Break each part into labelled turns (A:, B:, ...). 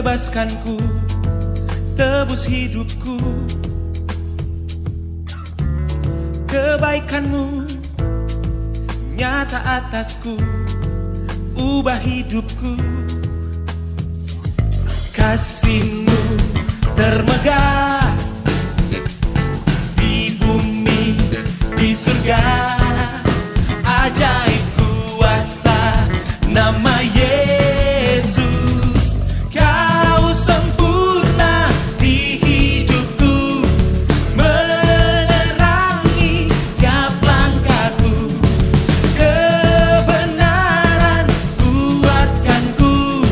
A: bebaskanku, tebus hidupku. Kebaikanmu nyata atasku, ubah hidupku. Kasih-Mu termegah di bumi, di surga. Ajaib kuasa nama Yesus. Kau sempurna di hidupku, menerangi tiap langkahku. Kebenaran kuatkanku,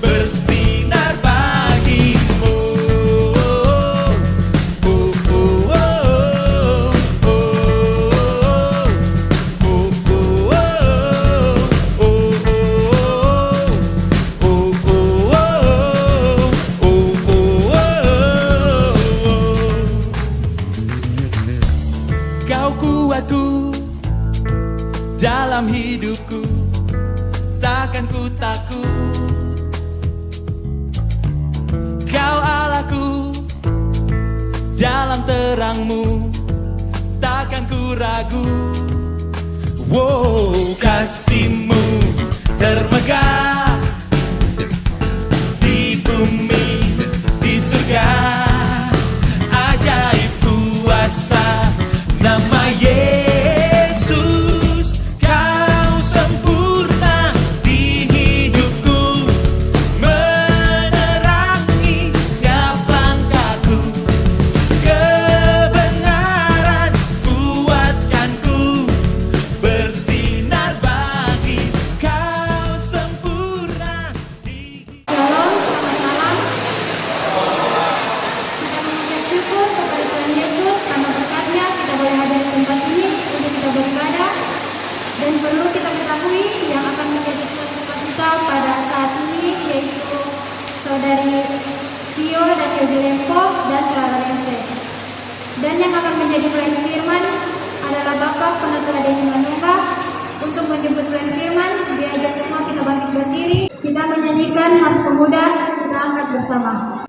A: bersinar bagimu. Oh, oh, oh, oh, oh, Kau kuatku dalam hidupku, takkan ku takut. Kau Allahku dalam terang-Mu, takkan ku ragu. Wow, kasih-Mu termegah di bumi, di surga. Ajaib kuasa nama Yesus. Kau sempurna di hidupku, menerangi setiap langkahku. Kebenaran kuatkanku, bersinar bagi. Kau sempurna di
B: Shalom, selamat malam. Kita mengucap syukur kepada Tuhan Yesus karena berkat-Nya kita boleh hadir di tempat ini untuk kita beribadah. Dan perlu kita ketahui yang akan menjadi tuan tempat kita pada saat ini yaitu Saudari Vio dari Yogi Lempo dan Clara Rense. Dan yang akan menjadi pelayan firman adalah Bapak Penatua Denny Manungga. Untuk menjemput pelayan firman, diajak semua kita bangkit berdiri. Kita menyanyikan Mars Pemuda, kita angkat bersama.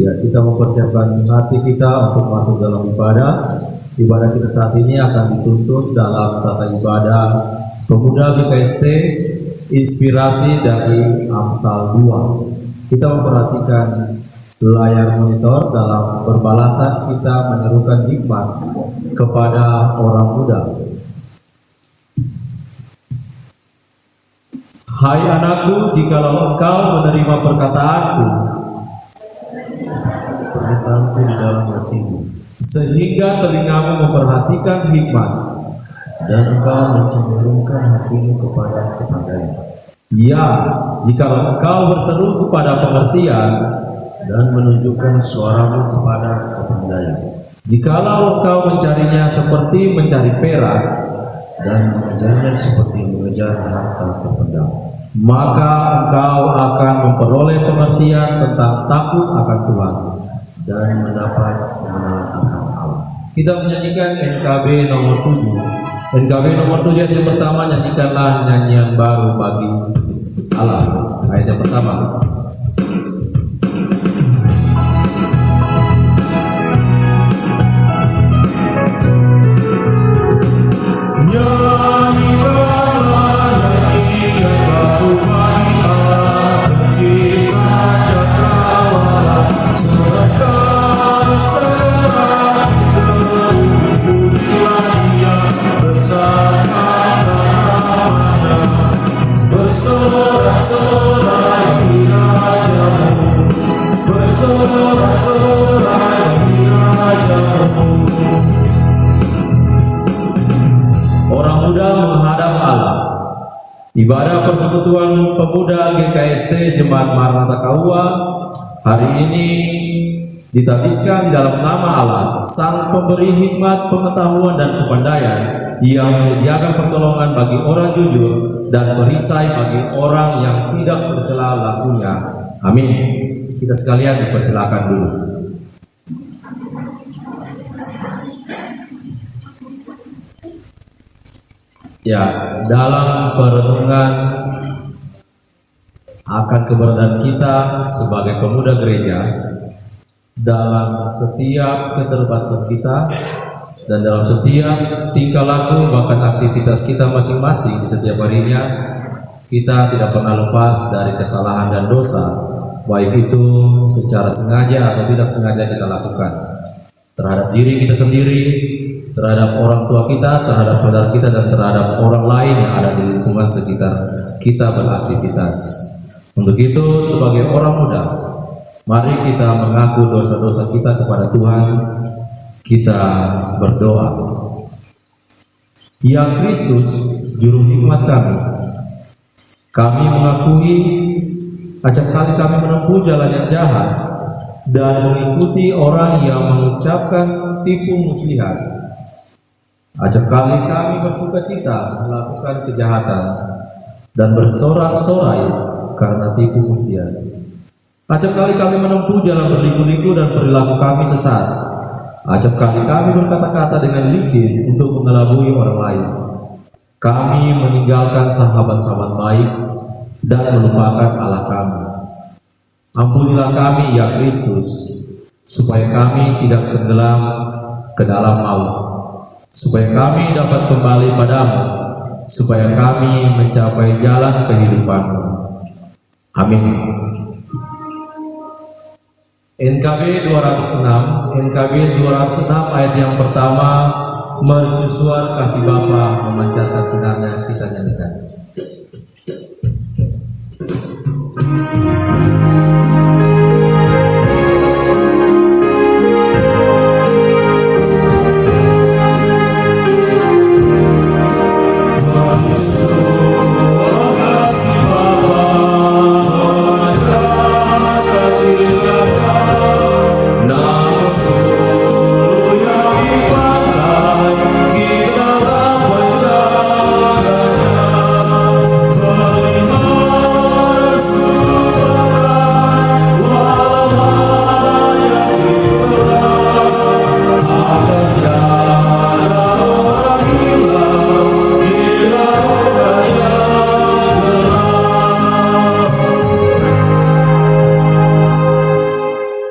C: Ya, kita mempersiapkan hati kita untuk masuk dalam ibadah. Ibadah kita saat ini akan dituntun dalam tata ibadah Pemuda BKST, inspirasi dari Amsal 2. kita memperhatikan layar monitor dalam berbalasan kita menyerukan hikmat kepada orang muda. Hai anakku, jikalau engkau menerima perkataanku,
D: perkataanku di dalam hatimu,
C: sehingga telingamu memperhatikan hikmat,
D: dan engkau mencenderungkan hatimu kepada kepandaian,
C: ya, jikalau engkau berseru kepada pengertian,
D: dan menunjukkan suaramu kepada kepandaian,
C: jikalau engkau mencarinya seperti mencari perak,
D: dan mengejarnya seperti mengejar harta terpendam,
C: maka engkau akan memperoleh pengertian tentang takut akan Tuhan
D: dan mendapat pengenalan akan Allah.
C: Kita menyanyikan NKB nomor 7. NKB nomor 7 ayat yang pertama, nyanyikanlah nyanyian baru bagi Allah. Ayat yang pertama. Orang muda menghadap Allah. Ibadah Persekutuan Pemuda GKST Jemaat Maranatha Kahua hari ini ditabiskan di dalam nama Allah, Sang Pemberi hikmat, pengetahuan dan kepandaian, yang menyediakan pertolongan bagi orang jujur dan perisai bagi orang yang tidak tercela lakunya. Amin. Kita sekalian dipersilakan dulu. Ya, dalam perenungan akan keberadaan kita sebagai pemuda gereja, dalam setiap keterbatasan kita dan dalam setiap tingkah laku bahkan aktivitas kita masing-masing di setiap harinya, kita tidak pernah lepas dari kesalahan dan dosa, baik itu secara sengaja atau tidak sengaja kita lakukan terhadap diri kita sendiri, terhadap orang tua kita, terhadap saudara kita, dan terhadap orang lain yang ada di lingkungan sekitar kita beraktivitas. Untuk itu, sebagai orang muda, mari kita mengaku dosa-dosa kita kepada Tuhan. Kita berdoa. Ya Kristus, juru hikmat kami mengakui acap kali kami menempuh jalan yang jahat dan mengikuti orang yang mengucapkan tipu muslihat. Acap kali kami bersuka cita melakukan kejahatan dan bersorak-sorai karena tipu muslihat. Acap kali kami menempuh jalan berliku-liku dan perilaku kami sesat. Acap kali kami berkata-kata dengan licin untuk mengelabui orang lain. Kami meninggalkan sahabat-sahabat baik dan melupakan Allah kami. Ampunilah kami ya Kristus, supaya kami tidak tenggelam ke dalam maut, supaya kami dapat kembali padamu, supaya kami mencapai jalan kehidupan-Mu. Amin. NKB 206 ayat yang pertama, mercusuar kasih Bapa memancarkan sinarnya, kita nyanyikan.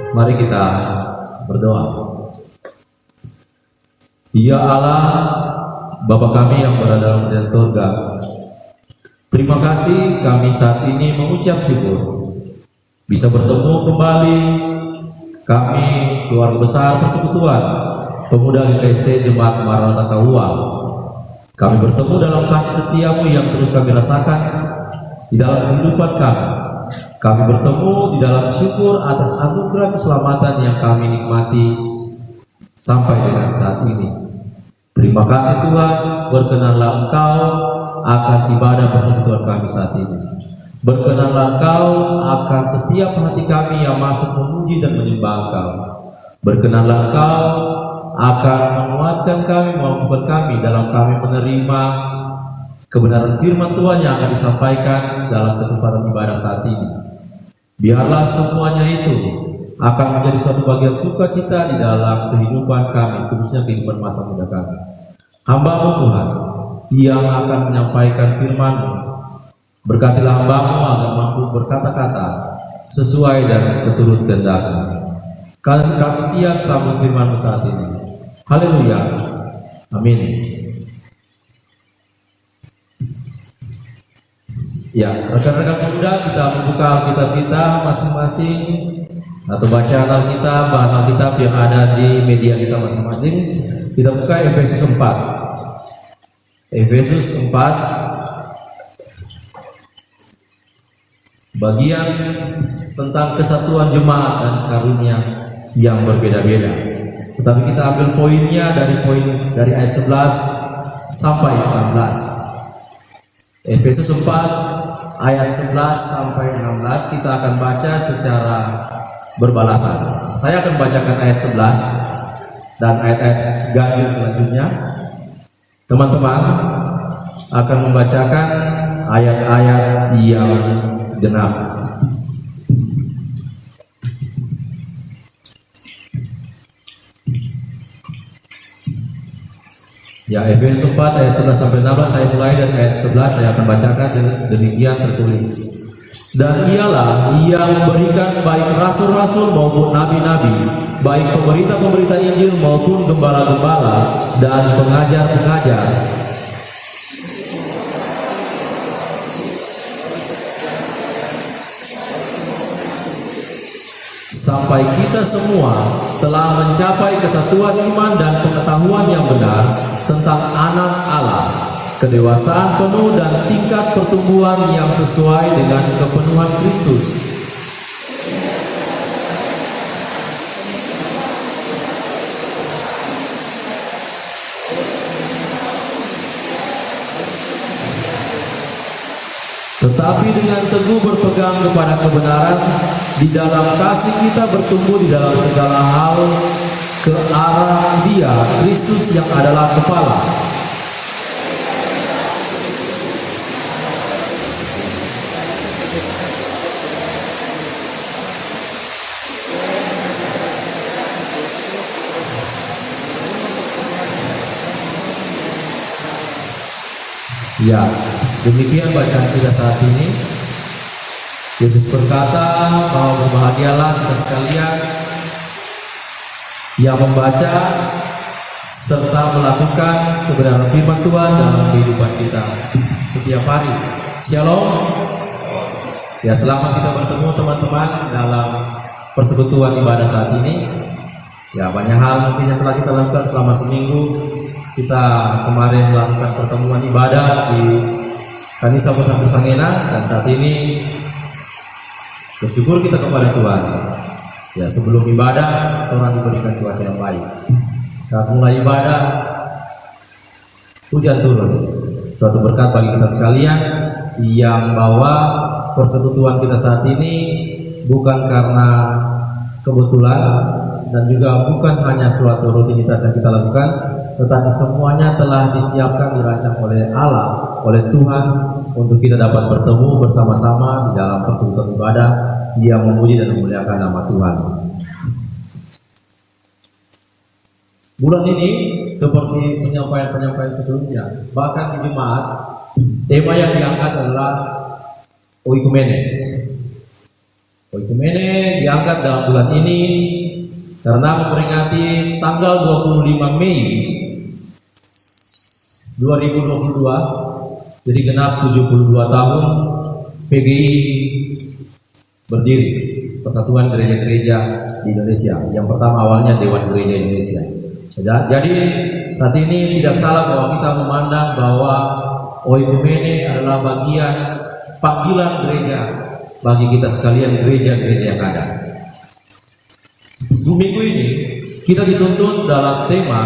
C: Mari kita berdoa. Ya Allah, Bapa kami yang berada dalam kerajaan surga, terima kasih kami saat ini mengucap syukur bisa bertemu kembali kami keluarga besar Persekutuan Pemuda GKST Jemaat Maranatha Kahua. Kami bertemu dalam kasih setiamu yang terus kami rasakan di dalam kehidupan kami. Kami bertemu di dalam syukur atas anugerah keselamatan yang kami nikmati sampai dengan saat ini. Terima kasih Tuhan, berkenanlah Engkau akan ibadah persekutuan kami saat ini. Berkenanlah Engkau akan setiap hati kami yang masuk memuji dan menyembah Engkau. Berkenanlah Engkau akan menguatkan kami, memampukan kami dalam kami menerima kebenaran firman Tuhan yang akan disampaikan dalam kesempatan ibadah saat ini. Biarlah semuanya itu akan menjadi suatu bagian sukacita di dalam kehidupan kami, khususnya kehidupan masa muda kami. Hamba-Mu Tuhan yang akan menyampaikan firman-Mu, berkatilah hamba-Mu agar mampu berkata-kata sesuai dan seturut kehendak-Mu. Kami siap sambut firman-Mu saat ini. Haleluya. Amin. Ya, rekan-rekan pemuda, kita membuka Alkitab kita masing-masing atau bacaan Alkitab, bahan Alkitab yang ada di media kita masing-masing. Kita buka Efesus 4. Efesus 4 bagian tentang kesatuan jemaat dan karunia yang berbeda-beda. Tetapi kita ambil poinnya dari ayat 11 sampai 16. Efesus 4 ayat 11 sampai 16 kita akan baca secara berbalasan. Saya akan bacakan ayat 11 dan ayat-ayat ganjil selanjutnya. Teman-teman akan membacakan ayat-ayat yang genap. Ya, Efesus 4 ayat 11 sampai 16, saya mulai dari ayat 11, saya akan bacakan demikian tertulis. Dan ialah yang memberikan baik rasul-rasul maupun nabi-nabi, baik pemberita-pemberita Injil maupun gembala-gembala dan pengajar-pengajar, sampai kita semua telah mencapai kesatuan iman dan pengetahuan yang benar tentang anak Allah, kedewasaan penuh dan tingkat pertumbuhan yang sesuai dengan kepenuhan Kristus. Tetapi dengan teguh berpegang kepada kebenaran, di dalam kasih kita bertumbuh di dalam segala hal ke arah Dia, Kristus yang adalah kepala. Ya, demikian bacaan kita saat ini. Yesus berkata bahwa berbahagialah kita sekalian yang membaca serta melakukan kebenaran firman Tuhan dalam kehidupan kita setiap hari. Shalom. Ya, selamat kita bertemu teman-teman dalam persekutuan ibadah saat ini. Ya, banyak hal mungkin yang telah kita lakukan selama seminggu. Kita kemarin melakukan pertemuan ibadah di Kanisa Pusat Sangena, dan saat ini bersyukur kita kepada Tuhan. Ya, sebelum ibadah orang diberikan cuaca yang baik. Saat mulai ibadah hujan turun. Suatu berkat bagi kita sekalian yang bahwa persekutuan kita saat ini bukan karena kebetulan dan juga bukan hanya suatu rutinitas yang kita lakukan, tetapi semuanya telah disiapkan, dirancang oleh Allah, oleh Tuhan, untuk kita dapat bertemu bersama-sama di dalam persekutuan ibadah yang memuji dan memuliakan nama Tuhan. Bulan ini seperti penyampaian-penyampaian sebelumnya, bahkan di jemaat, tema yang diangkat adalah oikumene. Oikumene diangkat dalam bulan ini karena memperingati tanggal 25 Mei 2022, jadi genap 72 tahun PGI berdiri. Persatuan Gereja-Gereja di Indonesia. Yang pertama awalnya Dewan Gereja Indonesia. Jadi saat ini tidak salah bahwa kita memandang bahwa oikumene adalah bagian panggilan gereja bagi kita sekalian gereja-gereja yang ada. Minggu ini kita dituntut dalam tema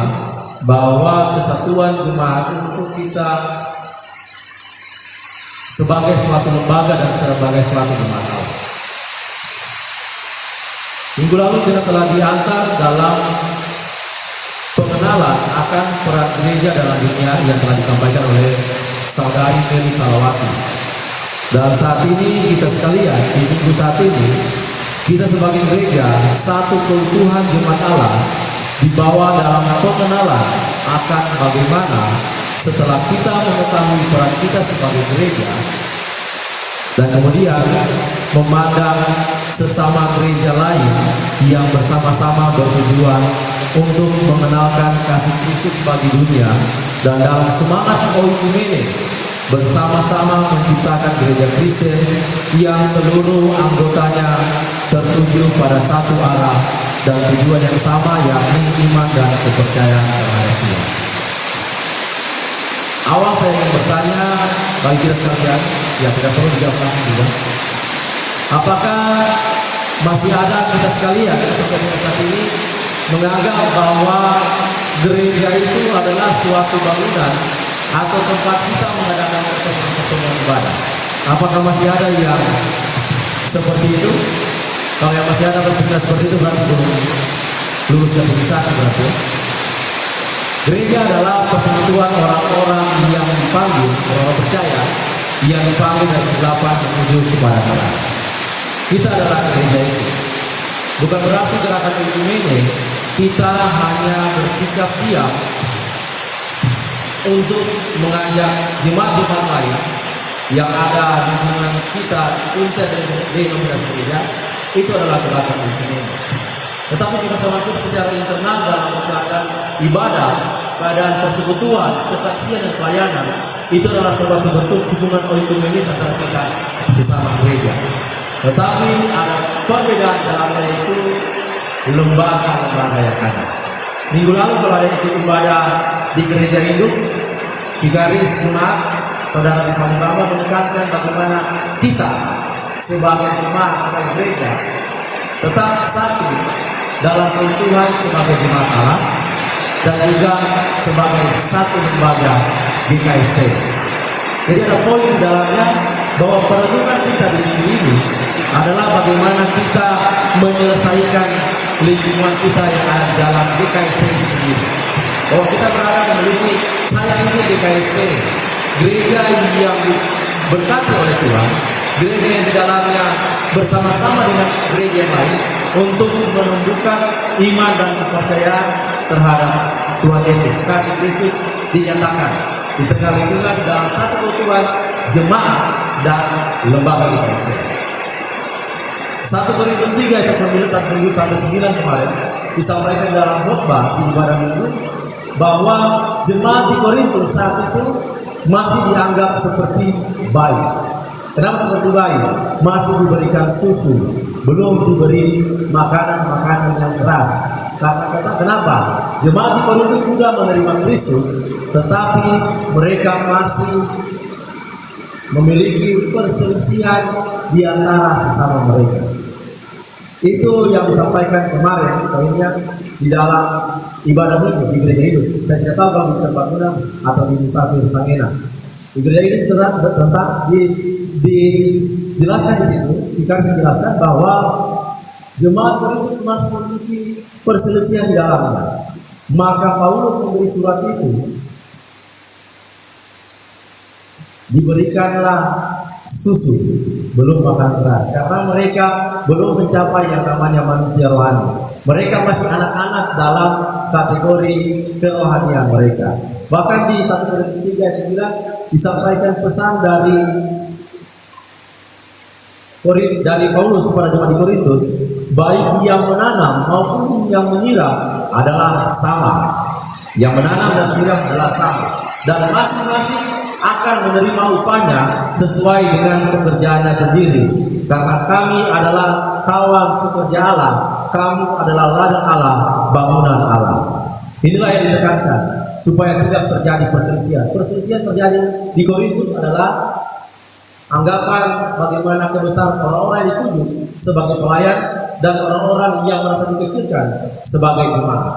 C: bahwa kesatuan jemaat untuk kita sebagai suatu lembaga dan sebagai suatu jemaat Allah. Minggu lalu kita telah diantar dalam pengenalan akan peran gereja dalam dunia yang telah disampaikan oleh Saudari Meli Salawati. Dan saat ini kita sekalian di minggu saat ini kita sebagai gereja satu keutuhan jemaat Allah dibawa dalam pengenalan akan bagaimana setelah kita mengetahui peran kita sebagai gereja dan kemudian memandang sesama gereja lain yang bersama-sama bertujuan untuk mengenalkan kasih Kristus bagi dunia dan dalam semangat oikumene bersama-sama menciptakan gereja Kristen yang seluruh anggotanya tertuju pada satu arah dan tujuan yang sama, yakni iman dan kepercayaan terhadap Tuhan. Awal saya ingin bertanya bagi kita sekalian, ya tidak perlu dijawab langsung juga. Apakah masih ada kita sekalian seperti saat ini menganggap bahwa gereja itu adalah suatu bangunan atau tempat kita mengadakan pertemuan ibadah? Apakah masih ada yang seperti itu? Kalau yang masih ada berpikir seperti itu berarti belum lulus kategorisasi berarti. Gereja adalah persekutuan orang-orang yang dipanggil, orang percaya yang dipanggil dari kegelapan menuju kepada terang. Kita adalah gereja itu. Bukan berarti gerakan oikumene kita hanya bersikap diam untuk mengajak jemaat-jemaat lain yang ada di lingkungan kita untuk denominasi gereja. Itu adalah gerakan oikumene. Tetapi kita semakin secara internal dalam keadaan ibadah, keadaan persekutuan, kesaksian dan pelayanan, itu adalah sebuah bentuk hubungan oikumene antara kita sesama gereja. Tetapi ada perbedaan dalamnya itu lembaga-lembaga yang ada. Minggu lalu kalau ada ikut ibadah di gereja induk, Vigaris Jemaat, Saudara Rifani Bamba menekankan bagaimana kita sebagai jemaat, sebagai gereja tetap satu dalam keutuhan sebagai jemaat Allah dan juga sebagai satu lembaga GKST. Jadi ada poin di dalamnya bahwa perenungan kita di minggu ini adalah bagaimana kita menyelesaikan lingkungan kita yang ada dalam GKST itu sendiri. Bahwa kita berada memiliki sayang ini GKST, gereja yang berkati oleh Tuhan, gereja yang di dalamnya bersama-sama dengan gereja yang lain untuk menumbuhkan iman dan kepercayaan terhadap Tuhan Yesus. Kasih Kristus dinyatakan di tengah lingkungan dalam satu keutuhan jemaat dan lembaga GKST. 1 Korintus 3 ayat 9 sampai 9 kemarin disampaikan dalam khotbah di ibadah minggu bahwa jemaat di Korintus saat itu masih dianggap seperti bayi. Kenapa seperti bayi? Masih diberikan susu, belum diberi makanan-makanan yang keras. Kata-kata kenapa? Jemaat di Korintus sudah menerima Kristus, tetapi mereka masih memiliki perselisihan di antara sesama mereka. Itu yang disampaikan kemarin, poinnya di dalam ibadah minggu di gereja itu. Saya tidak tahu kalau di Serbaguna atau di Musafir Sangena. Di gereja ini tentang dijelaskan di situ, kita menjelaskan bahwa jemaat Korintus masih memiliki perselisihan di dalamnya. Maka Paulus memberi surat itu, diberikanlah susu, belum makan keras, karena mereka belum mencapai yang namanya manusia rohani. Mereka masih anak-anak dalam kategori kerohanian mereka. Bahkan di 1 Korintus 3 ayat 9 disampaikan pesan dari Paulus kepada jemaat di Korintus, baik yang menanam maupun yang menyiram adalah sama. Yang menanam dan menyiram adalah sama, dan masing-masing akan menerima upahnya sesuai dengan pekerjaannya sendiri. Karena kami adalah kawan sekerja Allah, kamu adalah ladang Allah, bangunan Allah. Inilah yang ditekankan supaya tidak terjadi perselisihan. Perselisihan terjadi di Korintus adalah anggapan bagaimana kebesaran orang-orang yang dituju sebagai pelayan dan orang-orang yang merasa dikecilkan sebagai jemaat.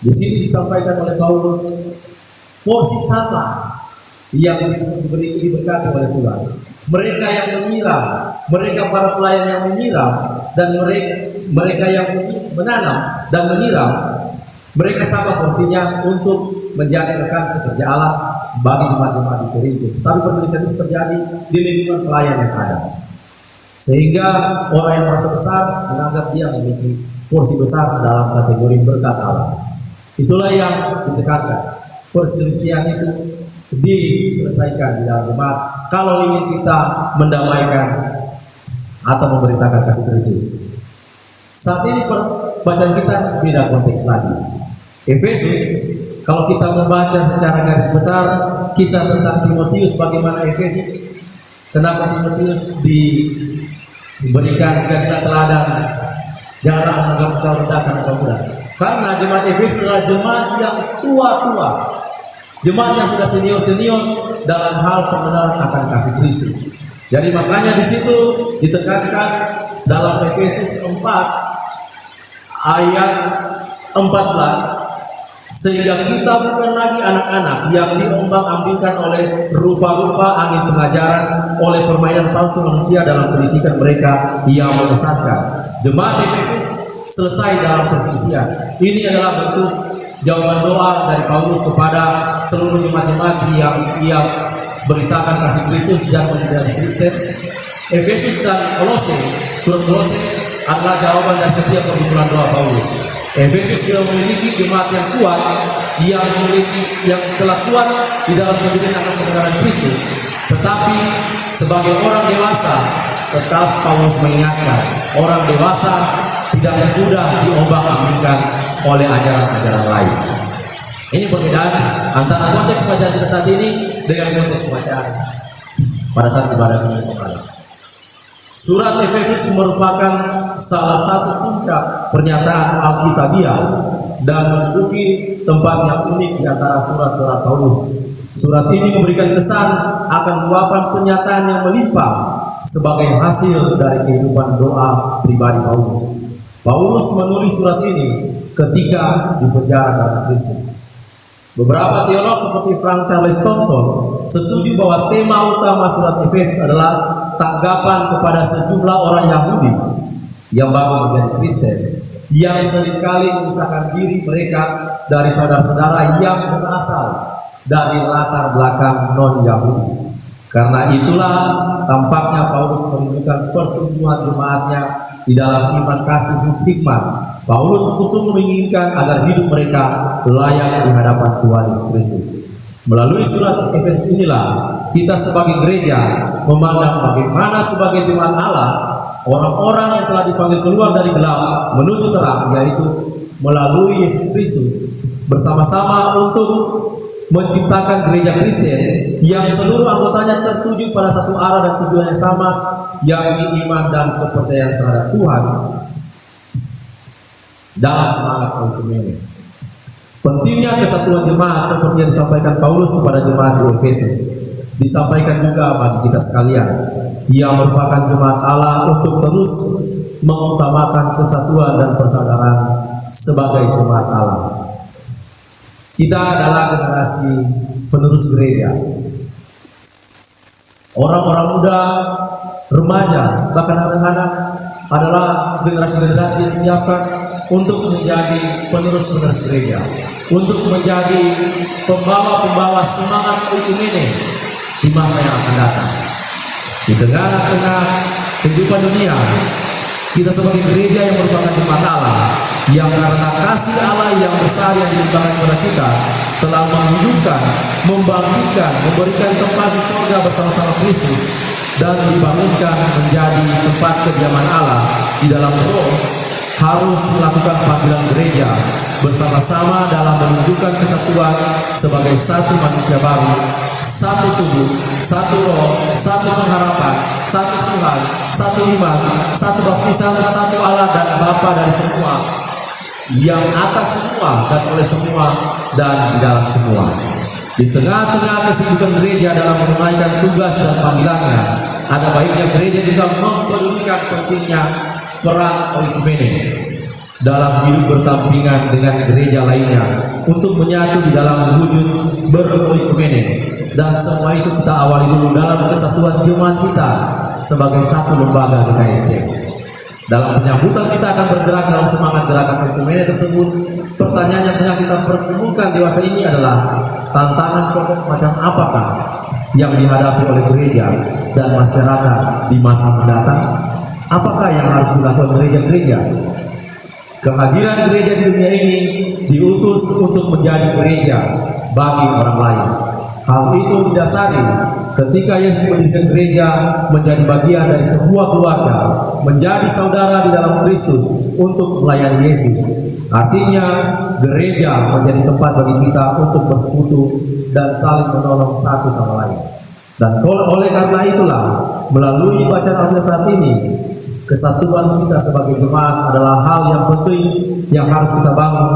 C: Di sini disampaikan oleh Paulus porsi sama yang diberkati oleh Tuhan. Mereka yang menyiram, mereka para pelayan yang menyiram, dan mereka yang menanam dan menyiram, mereka sama porsinya untuk menjadi rekan sekerja Allah bagi jemaat-jemaat di Korintus. Tapi perselisihan itu terjadi di lingkungan pelayan yang ada, sehingga orang yang merasa besar menganggap dia memiliki porsi besar dalam kategori berkat Allah. Itulah yang ditekankan. Perselisihan itu diselesaikan di dalam jemaat kalau ingin kita mendamaikan atau memberitakan kasih Kristus. Saat ini bacaan kita beda konteks lagi. Efesus, kalau kita membaca secara garis besar kisah tentang Timotius, bagaimana Efesus, kenapa Timotius diberikan jadilah teladan, janganlah menganggap kau rendah karena kau muda. Karena jemaat Efesus adalah jemaat yang tua-tua, jemaat yang sudah senior-senior dalam hal pengenalan akan kasih Kristus. Jadi makanya di situ ditekankan dalam Efesus 4 ayat 14, sehingga kita bukan lagi anak-anak yang diombang-ambingkan oleh rupa-rupa angin pengajaran, oleh permainan palsu manusia dalam kelicikan mereka yang menyesatkan. Jemaat Efesus selesai dalam perselisihan. Ini adalah bentuk jawaban doa dari Paulus kepada seluruh jemaat-jemaat yang ia beritakan kasih Kristus dan menjadi Kristen. Efesus dan Kolose, surat Kolose adalah jawaban dari setiap kebutuhan doa Paulus. Efesus tidak memiliki jemaat yang kuat, yang telah kuat di dalam pendirian akan kebenaran Kristus, tetapi sebagai orang dewasa tetap Paulus mengingatkan orang dewasa tidak mudah diombang-ambingkan oleh ajaran-ajaran lain. Ini perbedaan antara konteks bacaan kita saat ini dengan konteks bacaan pada saat ibadah minggu kemarin. Surat Efesus merupakan salah satu puncak pernyataan Alkitabiah dan menduduki tempat yang unik di antara surat-surat Paulus. Surat ini memberikan kesan akan luapan pernyataan yang melimpah sebagai hasil dari kehidupan doa pribadi Paulus. Paulus menulis surat ini ketika di penjara karena Kristus. Beberapa teolog seperti Frank Charles Thompson setuju bahwa tema utama surat Efesus adalah tanggapan kepada sejumlah orang Yahudi yang baru menjadi Kristen, yang seringkali memisahkan diri mereka dari saudara-saudara yang berasal dari latar belakang non-Yahudi. Karena itulah tampaknya Paulus menunjukkan pertumbuhan jemaatnya di dalam iman kasih hikmat. Paulus sungguh-sungguh menginginkan agar hidup mereka layak di hadapan Tuhan Yesus Kristus. Melalui surat Efesus inilah kita sebagai gereja memandang bagaimana sebagai jemaat Allah, orang-orang yang telah dipanggil keluar dari gelap menuju terang, yaitu melalui Yesus Kristus, bersama-sama untuk menciptakan gereja Kristen yang seluruh anggotanya tertuju pada satu arah dan tujuan yang sama, yakni iman dan kepercayaan terhadap Tuhan dalam semangat oikumene. Pentingnya kesatuan jemaat seperti yang disampaikan Paulus kepada jemaat di Efesus disampaikan juga bagi kita sekalian yang merupakan jemaat Allah untuk terus mengutamakan kesatuan dan persaudaraan sebagai jemaat Allah. Kita adalah generasi penerus gereja. Orang-orang muda, remaja, bahkan anak-anak adalah generasi-generasi yang disiapkan untuk menjadi penerus-penerus gereja, untuk menjadi pembawa-pembawa semangat oikumene di masa yang akan datang. Di tengah-tengah kehidupan dunia, kita sebagai gereja yang merupakan jemaat Allah, yang karena kasih Allah yang besar yang dilimpahkan kepada kita telah menghidupkan, membangkitkan, memberikan tempat di surga bersama-sama Kristus dan dibangunkan menjadi tempat kediaman Allah di dalam roh. harus melakukan panggilan gereja bersama-sama dalam menunjukkan kesatuan sebagai satu manusia baru, satu tubuh, satu roh, satu pengharapan, satu Tuhan, satu iman, satu baptisan, satu Allah dan Bapa dari semua, yang atas semua dan oleh semua dan di dalam semua. Di tengah-tengah kesibukan gereja dalam menunaikan tugas dan panggilannya, ada baiknya gereja juga mempedulikan pentingnya peran oikumene dalam hidup berdampingan dengan gereja lainnya untuk menyatu di dalam wujud beroikumene. Dan semua itu kita awali dulu dalam kesatuan jemaat kita sebagai satu lembaga GKSC. Dalam penyambutan kita akan bergerak dalam semangat gerakan oikumene tersebut. Pertanyaan yang banyak kita pertemukan dewasa ini adalah tantangan pokok macam apakah yang dihadapi oleh gereja dan masyarakat di masa mendatang? Apakah yang harus dilakukan gereja-gereja? Kehadiran gereja di dunia ini diutus untuk menjadi gereja bagi orang lain. Hal itu didasari ketika Yesus mendirikan gereja menjadi bagian dari sebuah keluarga, menjadi saudara di dalam Kristus untuk melayani Yesus. Artinya gereja menjadi tempat bagi kita untuk bersekutu dan saling menolong satu sama lain. Dan oleh karena itulah melalui bacaan Alkitab saat ini, kesatuan kita sebagai jemaat adalah hal yang penting yang harus kita bangun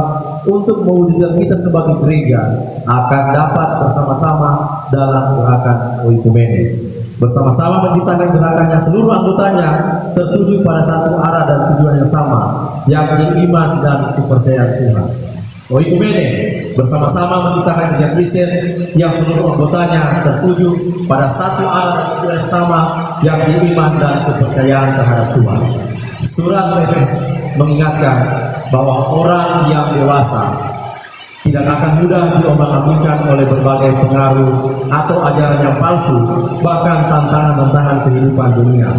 C: untuk mewujudkan kita sebagai gereja akan dapat bersama-sama dalam gerakan oikumene, bersama-sama menciptakan gerakan yang seluruh anggotanya tertuju pada satu arah dan tujuan yang sama, yakni iman dan kepercayaan Tuhan. Oikumene bersama-sama menciptakan gereja Kristen yang seluruh anggotanya tertuju pada satu arah dan tujuan yang sama, yakni iman dan kepercayaan terhadap Tuhan. Surat Efes mengingatkan bahwa orang yang dewasa tidak akan mudah diombang-ambingkan oleh berbagai pengaruh atau ajaran yang palsu, bahkan tantangan-tantangan kehidupan dunia.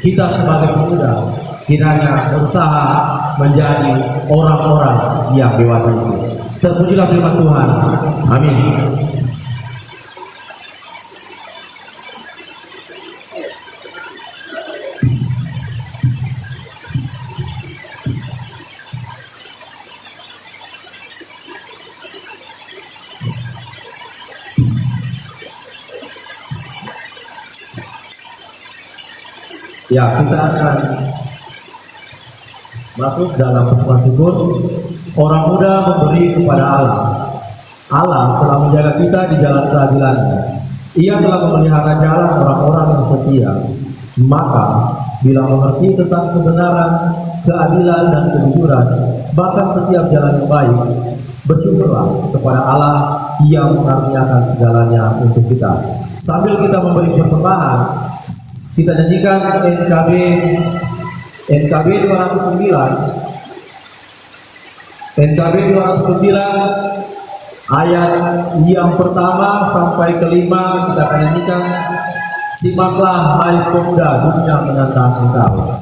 C: Kita sebagai pemuda kiranya berusaha menjadi orang-orang yang dewasa itu. Terpujilah firman Tuhan. Amin. Ya, kita akan masuk dalam persembahan syukur. Orang muda memberi kepada Allah. Allah telah menjaga kita di jalan keadilan-Nya. Ia telah memelihara jalan orang-orang yang setia. Maka bila mengerti tentang kebenaran, keadilan dan kejujuran, bahkan setiap jalan yang baik, bersyukurlah kepada Allah yang mengaruniakan segalanya untuk kita. Sambil kita memberi persembahan, kita nyanyikan NKB 209 ayat yang pertama sampai kelima kita akan nyanyikan. Simaklah hai pemuda, dunia menantang engkau.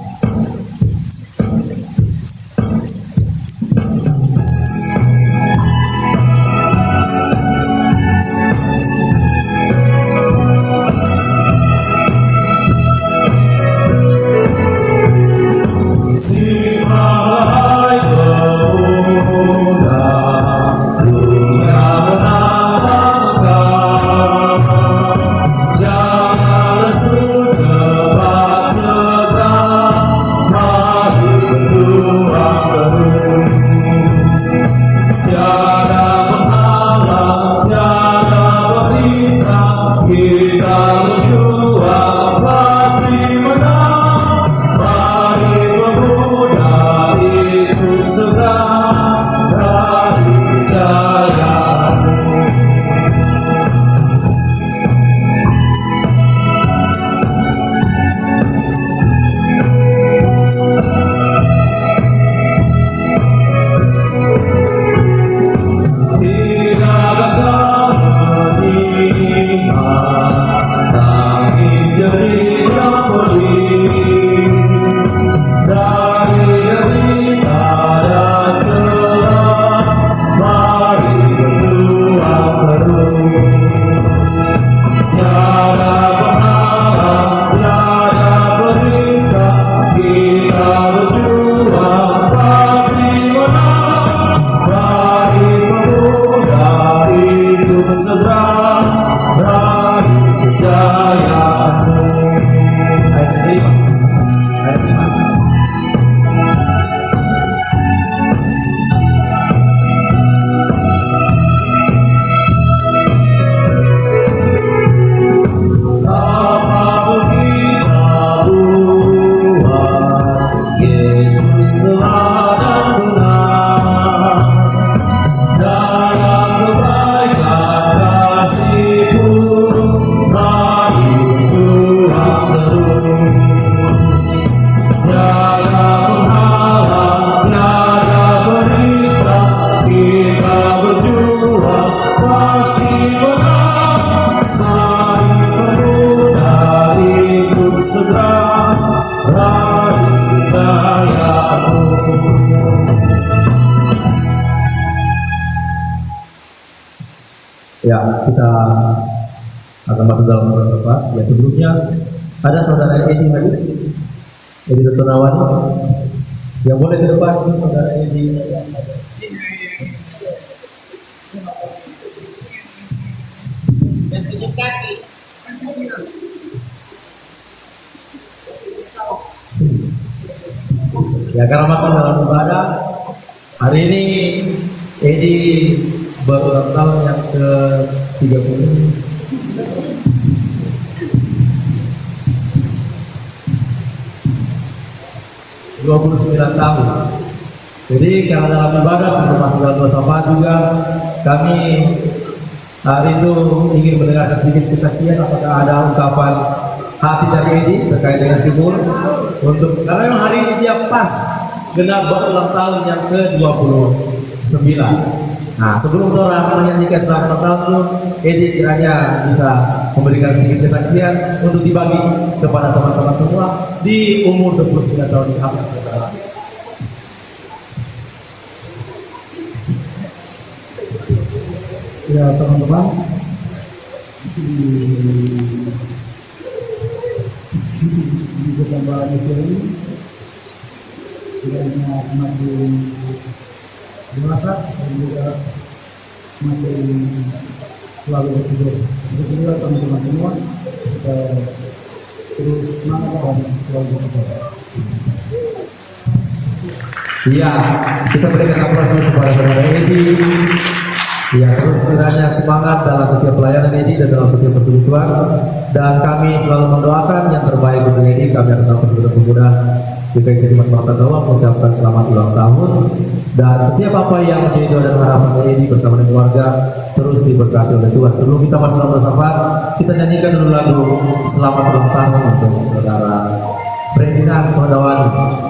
C: akan masuk dalam tempat. Ya sebelumnya ada saudara Edi lagi, Edi Dr. Nawani, yang boleh ke depan ini saudara Edi. Ya karena masuk dalam ibadah hari ini Edi berulang tahun yang ke-30. 29 tahun. Jadi karena dalam ibadah sebelum masuk dalam doa syafaat juga kami hari itu ingin mendengarkan sedikit kesaksian apakah ada ungkapan hati dari Edi terkait dengan syukur untuk karena memang hari ini dia pas genap berulang tahun yang ke-29. Nah sebelum orang menyanyikan selamat tahun itu Edi kiranya bisa memberikan sedikit kesaksian untuk dibagi kepada teman-teman semua di umur 29 tahun ini.
E: Ya teman-teman, di pertambahan ini kiranya semakin dewasa dan juga semakin selalu bersyukur. Untuk juga teman-teman semua terus semangat dan selalu bersyukur.
C: Iya, kita berikan aplaus kepada saudara Edi. Ya, terus kiranya semangat dalam setiap pelayanan Edi dan dalam setiap persekutuan. Dan kami selalu mendoakan yang terbaik untuk Edi. Kami akan selalu pemuda jika isi khidmat Bapak Allah mengucapkan selamat ulang tahun. Dan setiap apa yang menjadi doa dan harapan Edi bersama dengan keluarga terus diberkati oleh Tuhan. Sebelum kita masuk dalam bersafar, kita nyanyikan dulu lagu Selamat Ulang Tahun untuk saudara Ferdinand Kodawani.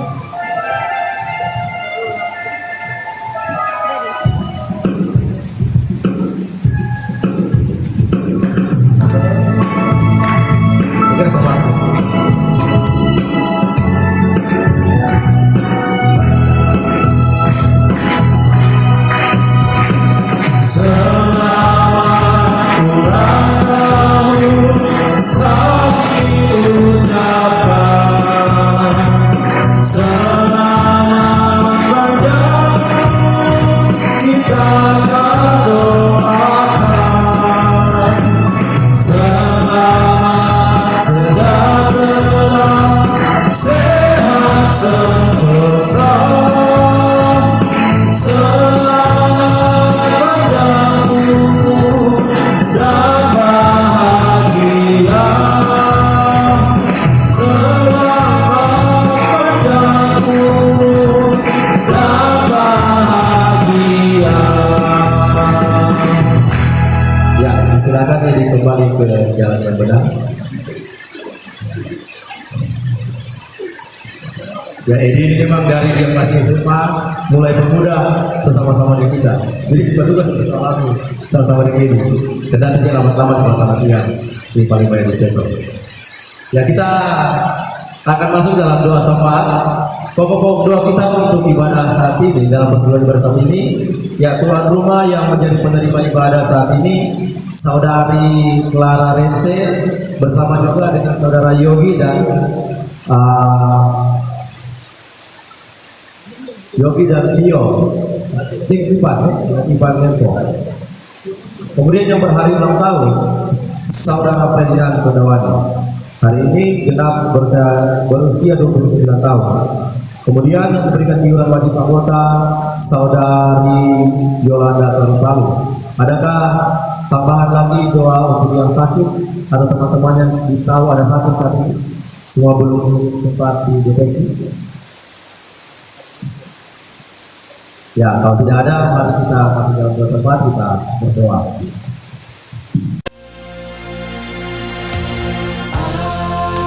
C: Silakan Edi kembali ke jalan yang benar. Ya Edi ini memang dari dia masih SMA mulai bermuda bersama-sama dengan kita. Jadi sudah tugas bersama dengan Edi. Dan dia lama-lama di belakang latihan di paling banyak di Jepang. Ya kita akan masuk dalam doa syafaat. Pokok-pokok doa kita untuk ibadah saat ini dalam persekutuan ibadah saat ini. Ya tuan rumah yang menjadi penerima ibadah saat ini Saudari Clara Rense bersama juga dengan saudara Yogi dan Tio Ivan Menko. Kemudian yang berhari ulang tahun saudara Ferdinand Kodawani. Hari ini genap berusia 29 tahun. Kemudian yang memberikan iuran wajib anggota saudari Yolanda Toripalu. Adakah tambahan lagi doa untuk yang sakit atau teman-teman yang tahu ada sakit saat ini? Semua belum sempat dideteksi. Ya, kalau tidak ada, mari kita masuk dalam doa syafaat, kita berdoa.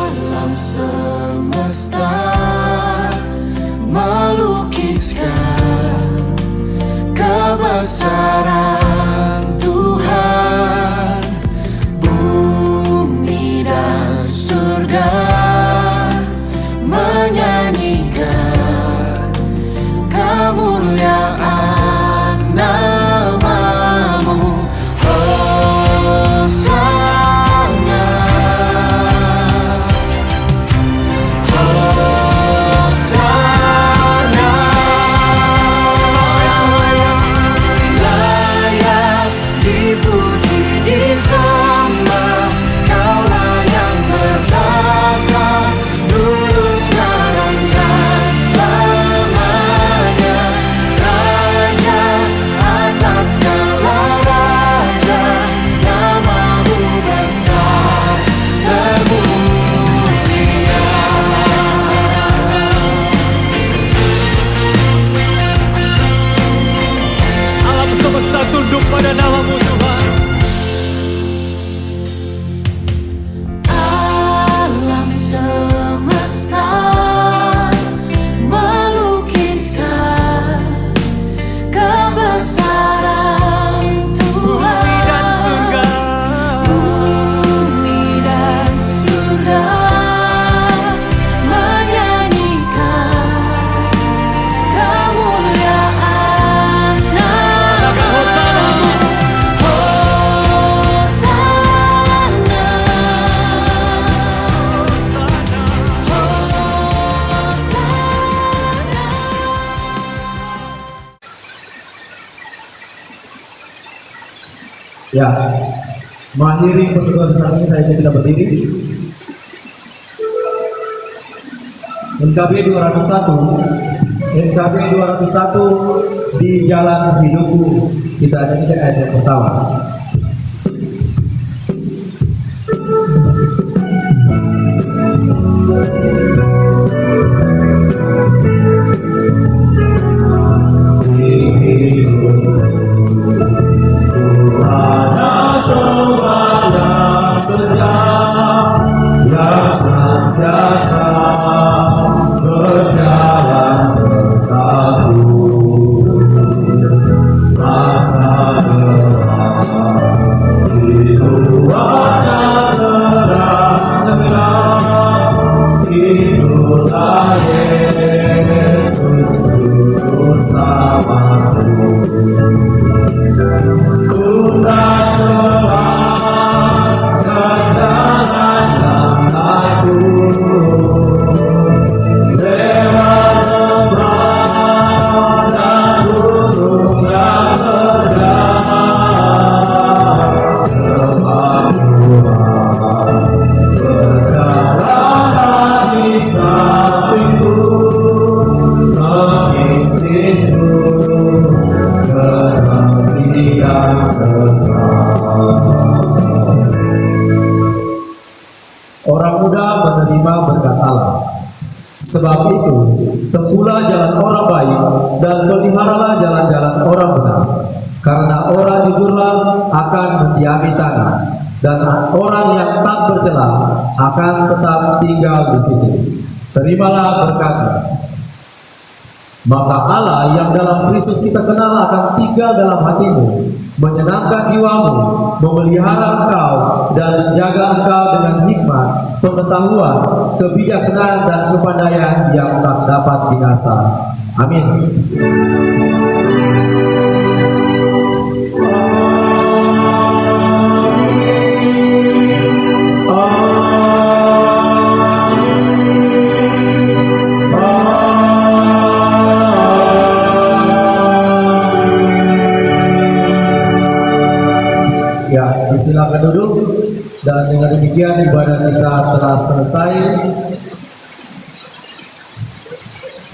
A: Alam semesta melukiskan kebesaran Tuhan, bumi dan surga menyanyikan kemuliaan nama-Mu.
C: Ya, mengakhiri pertemuan hari ini saya kita berdiri. NKB 201 di jalan hidupku. Kita ada tiga ayat yang pertama. Ada sobat yang setia, yang senantiasa berjalan sertaku, masa depan itu ada terang cerah, itulah Yesus Juru Selamatku. Ku tak lepas jalan yang aku, lewat lembah dan gunung yang terjal, sebab Tuhan berjalan di sampingku, memimpinku ke negeri yang tenang. Orang muda menerima berkat Allah. Sebab itu, tempuhlah jalan orang baik dan peliharalah jalan-jalan orang benar. Karena orang jujurlah akan mendiami tanah, dan orang yang tak bercela akan tetap tinggal di situ. Terimalah berkatnya. Maka Allah yang dalam Kristus kita kenal akan tinggal dalam hatimu, menyenangkan jiwamu, memelihara engkau dan menjaga engkau dengan hikmat, pengetahuan, kebijaksanaan dan kepandaian yang tak dapat binasa. Amin. Ya, silakan duduk. Dan dengan demikian ibadah kita telah selesai.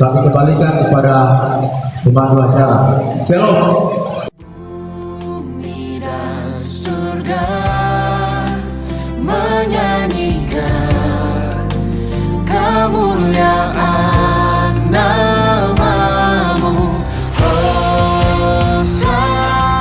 C: Kami kembalikan kepada pemandu acara. Shalom.